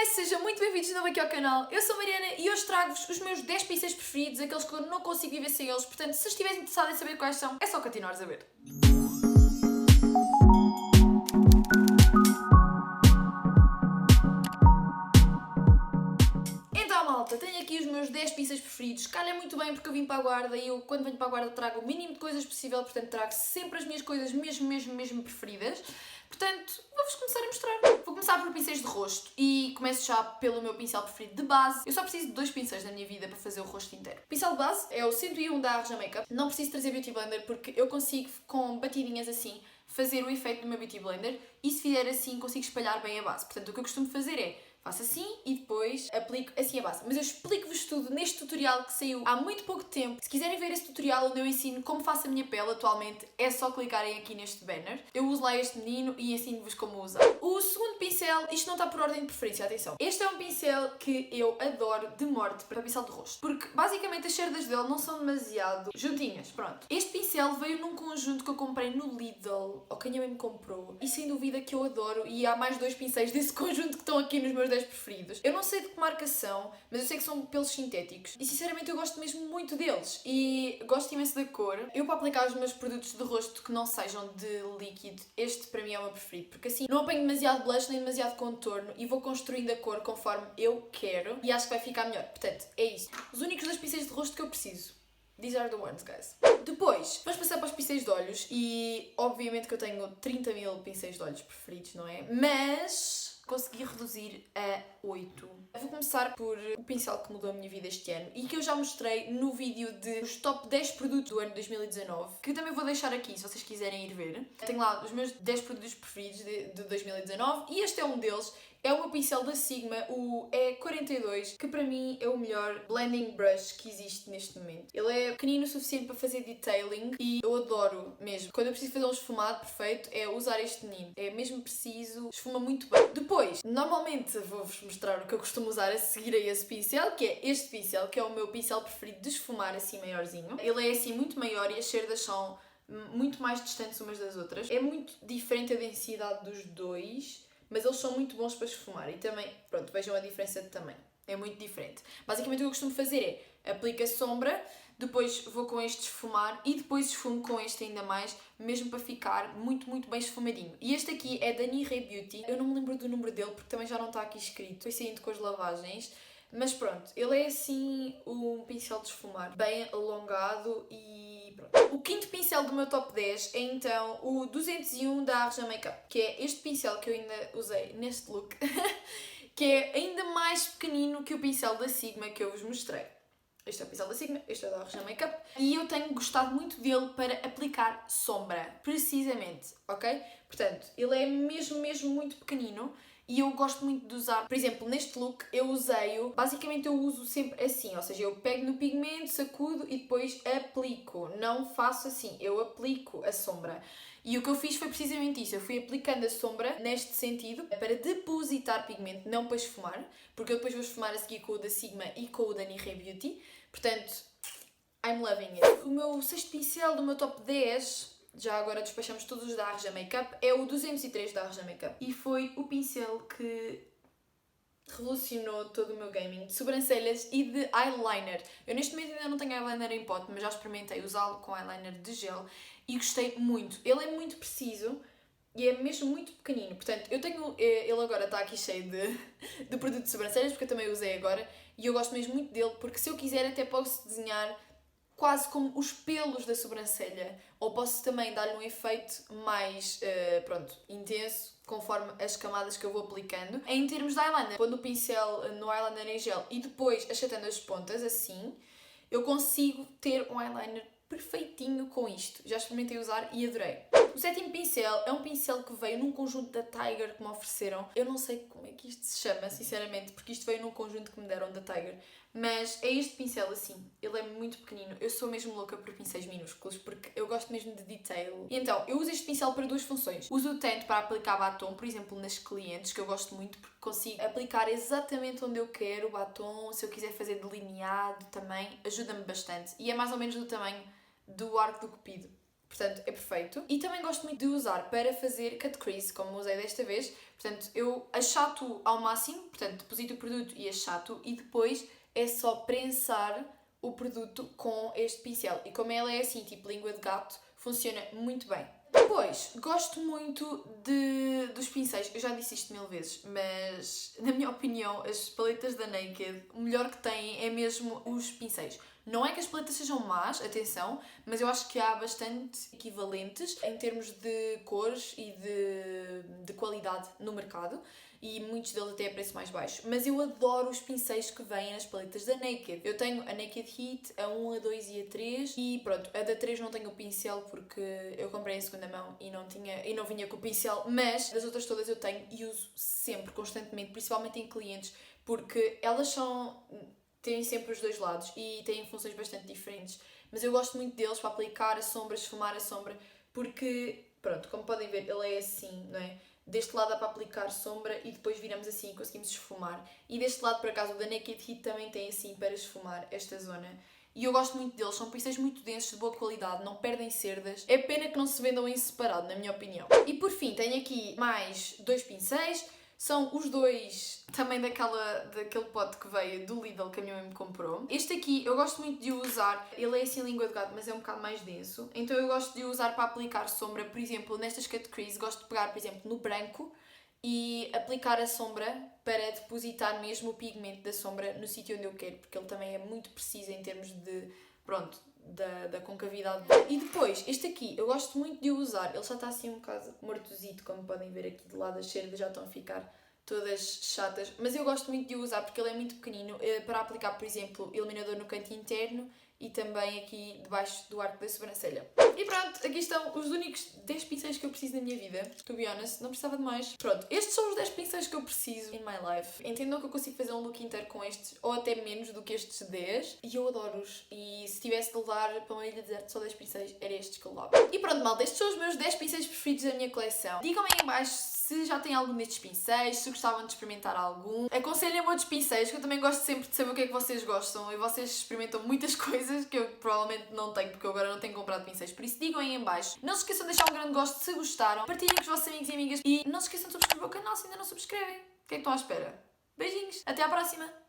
guys, sejam muito bem-vindos de novo aqui ao canal. Eu sou a Mariana e hoje trago-vos os meus 10 pincéis preferidos, aqueles que eu não consigo viver sem eles, portanto, se estiveres interessado em saber quais são, é só continuares a ver. Então, malta, tenho aqui os meus 10 pincéis preferidos. Calha muito bem porque eu vim para a guarda e eu, quando venho para a guarda, trago o mínimo de coisas possível, portanto, trago sempre as minhas coisas mesmo preferidas. Portanto, vou-vos começar a mostrar. Vou começar por pincéis de rosto e começo já pelo meu pincel preferido de base. Eu só preciso de 2 pincéis na minha vida para fazer o rosto inteiro. O pincel de base é o 101 da Arja Makeup. Não preciso trazer Beauty Blender porque eu consigo, com batidinhas assim, fazer o efeito do meu Beauty Blender e se fizer assim consigo espalhar bem a base. Portanto, o que eu costumo fazer é faço assim e depois aplico assim a base. Mas eu explico-vos tudo neste tutorial que saiu há muito pouco tempo. Se quiserem ver esse tutorial onde eu ensino como faço a minha pele atualmente, é só clicarem aqui neste banner. Eu uso lá este menino e ensino-vos como usar. O segundo pincel, isto não está por ordem de preferência, atenção. Este é um pincel que eu adoro de morte para pincel de rosto. Porque basicamente as cerdas dele não são demasiado juntinhas, pronto. Este pincel veio num conjunto que eu comprei no Lidl, ou quem a mim me comprou. E sem dúvida que eu adoro e há mais 2 pincéis desse conjunto que estão aqui nos meus 10 preferidos. Eu não sei de que marca são, mas eu sei que são pelos sintéticos e sinceramente eu gosto mesmo muito deles e gosto imenso da cor. Eu, para aplicar os meus produtos de rosto que não sejam de líquido, este para mim é o meu preferido, porque assim não apanho demasiado blush nem demasiado contorno e vou construindo a cor conforme eu quero e acho que vai ficar melhor. Portanto, é isso. Os únicos 2 pincéis de rosto que eu preciso. These are the ones, guys. Depois, vamos passar para os pincéis de olhos e obviamente que eu tenho 30 mil pincéis de olhos preferidos, não é? Mas consegui reduzir a 8. Vou começar por o pincel que mudou a minha vida este ano e que eu já mostrei no vídeo dos top 10 produtos do ano 2019, que eu também vou deixar aqui se vocês quiserem ir ver. Tenho lá os meus 10 produtos preferidos de 2019 e este é um deles. É o meu pincel da Sigma, o E42, que para mim é o melhor blending brush que existe neste momento. Ele é pequenino o suficiente para fazer detailing e eu adoro mesmo. Quando eu preciso fazer um esfumado perfeito, é usar este menino. É mesmo preciso, esfuma muito bem. Depois, normalmente vou-vos mostrar o que eu costumo usar a seguir a esse pincel, que é este pincel, que é o meu pincel preferido de esfumar assim maiorzinho. Ele é assim muito maior e as cerdas são muito mais distantes umas das outras. É muito diferente a densidade dos dois, mas eles são muito bons para esfumar e também, pronto, vejam a diferença de tamanho. É muito diferente. Basicamente o que eu costumo fazer é aplico a sombra, depois vou com este esfumar e depois esfumo com este ainda mais, mesmo para ficar muito bem esfumadinho. E este aqui é da Nihei Beauty. Eu não me lembro do número dele porque também já não está aqui escrito. Foi saindo com as lavagens. Mas pronto, ele é assim um pincel de esfumar, bem alongado e pronto. O quinto pincel do meu top 10 é então o 201 da Arja Makeup, que é este pincel que eu ainda usei neste look, que é ainda mais pequenino que o pincel da Sigma que eu vos mostrei. Este é o pincel da Sigma, este é da Arja Makeup e eu tenho gostado muito dele para aplicar sombra, precisamente, ok? Portanto, ele é mesmo muito pequenino. E eu gosto muito de usar, por exemplo, neste look eu usei-o, basicamente eu uso sempre assim, ou seja, eu pego no pigmento, sacudo e depois aplico. Não faço assim, eu aplico a sombra. E o que eu fiz foi precisamente isso, eu fui aplicando a sombra neste sentido para depositar pigmento, não para esfumar, porque eu depois vou esfumar a seguir com o da Sigma e com o da Nihei Beauty, portanto, I'm loving it. O meu sexto pincel do meu top 10... já agora despachamos todos os da Arja Makeup, é o 203 da Arja Makeup. E foi o pincel que revolucionou todo o meu gaming de sobrancelhas e de eyeliner. Eu neste momento ainda não tenho eyeliner em pote, mas já experimentei usá-lo com eyeliner de gel e gostei muito. Ele é muito preciso e é mesmo muito pequenino. Portanto, eu tenho... ele agora está aqui cheio de produto de sobrancelhas, porque eu também usei agora, e eu gosto mesmo muito dele, porque se eu quiser até posso desenhar quase como os pelos da sobrancelha, ou posso também dar-lhe um efeito mais, intenso, conforme as camadas que eu vou aplicando. Em termos de eyeliner, pondo o pincel no eyeliner em gel e depois achatando as pontas, assim, eu consigo ter um eyeliner perfeitinho com isto. Já experimentei usar e adorei. O sétimo pincel é um pincel que veio num conjunto da Tiger que me ofereceram. Eu não sei como é que isto se chama, sinceramente, porque isto veio num conjunto que me deram da Tiger. Mas é este pincel assim, ele é muito pequenino. Eu sou mesmo louca por pincéis minúsculos, porque eu gosto mesmo de detail. E então, eu uso este pincel para 2 funções. Uso tanto para aplicar batom, por exemplo, nas clientes, que eu gosto muito, porque consigo aplicar exatamente onde eu quero o batom. Se eu quiser fazer delineado também, ajuda-me bastante. E é mais ou menos do tamanho do arco do cupido. portanto é perfeito. E também gosto muito de usar para fazer cut crease, como usei desta vez. Portanto, eu achato ao máximo, portanto, deposito o produto e achato, e depois é só prensar o produto com este pincel. E como ela é assim, tipo língua de gato, funciona muito bem. Depois, gosto muito dos pincéis. Eu já disse isto 1000 vezes, mas na minha opinião, as paletas da Naked, o melhor que têm é mesmo os pincéis. Não é que as paletas sejam más, atenção, mas eu acho que há bastante equivalentes em termos de cores e de qualidade no mercado. E muitos deles até a preço mais baixo. Mas eu adoro os pincéis que vêm nas paletas da Naked. Eu tenho a Naked Heat, a 1, a 2 e a 3. E pronto, a da 3 não tenho o pincel porque eu comprei em segunda mão e não vinha com o pincel. Mas das outras todas eu tenho e uso sempre, constantemente, principalmente em clientes, porque elas têm sempre os dois lados e têm funções bastante diferentes. Mas eu gosto muito deles para aplicar a sombra, esfumar a sombra, porque, pronto, como podem ver, ele é assim, não é? Deste lado dá para aplicar sombra e depois viramos assim e conseguimos esfumar. E deste lado, por acaso, o da Naked Heat também tem assim para esfumar esta zona. E eu gosto muito deles, são pincéis muito densos, de boa qualidade, não perdem cerdas. É pena que não se vendam em separado, na minha opinião. E por fim, tenho aqui mais 2 pincéis. São os dois também daquele pote que veio do Lidl que a minha mãe me comprou. Este aqui eu gosto muito de o usar, ele é assim língua de gato, mas é um bocado mais denso. Então eu gosto de o usar para aplicar sombra, por exemplo, nestas cut crease, gosto de pegar, por exemplo, no branco e aplicar a sombra para depositar mesmo o pigmento da sombra no sítio onde eu quero, porque ele também é muito preciso em termos de, pronto, da concavidade. E depois, este aqui, eu gosto muito de o usar. Ele já está assim um bocado mortozito, como podem ver aqui de lado, as cerdas já estão a ficar todas chatas. Mas eu gosto muito de o usar porque ele é muito pequenino, para aplicar, por exemplo, iluminador no canto interno e também aqui debaixo do arco da sobrancelha. E pronto, aqui estão os únicos 10 pincéis que eu preciso na minha vida. To be honest, não precisava de mais. Pronto, estes são os 10 pincéis que eu preciso in my life. Entendam que eu consigo fazer um look inteiro com estes, ou até menos do que estes 10. E eu adoro-os. E se tivesse de levar para uma ilha deserta só 10 pincéis, era estes que eu levava. E pronto, malta, estes são os meus 10 pincéis preferidos da minha coleção. Digam-me aí em baixo se já têm algum destes pincéis, se gostavam de experimentar algum. Aconselhem-me outros pincéis, que eu também gosto sempre de saber o que é que vocês gostam. E vocês experimentam muitas coisas que eu provavelmente não tenho, porque eu agora não tenho comprado pincéis. Por isso, digam aí em baixo. Não se esqueçam de deixar um grande gosto se gostaram. Partilhem com os vossos amigos e amigas. E não se esqueçam de subscrever o canal se ainda não subscrevem. O que é que estão à espera? Beijinhos, até à próxima!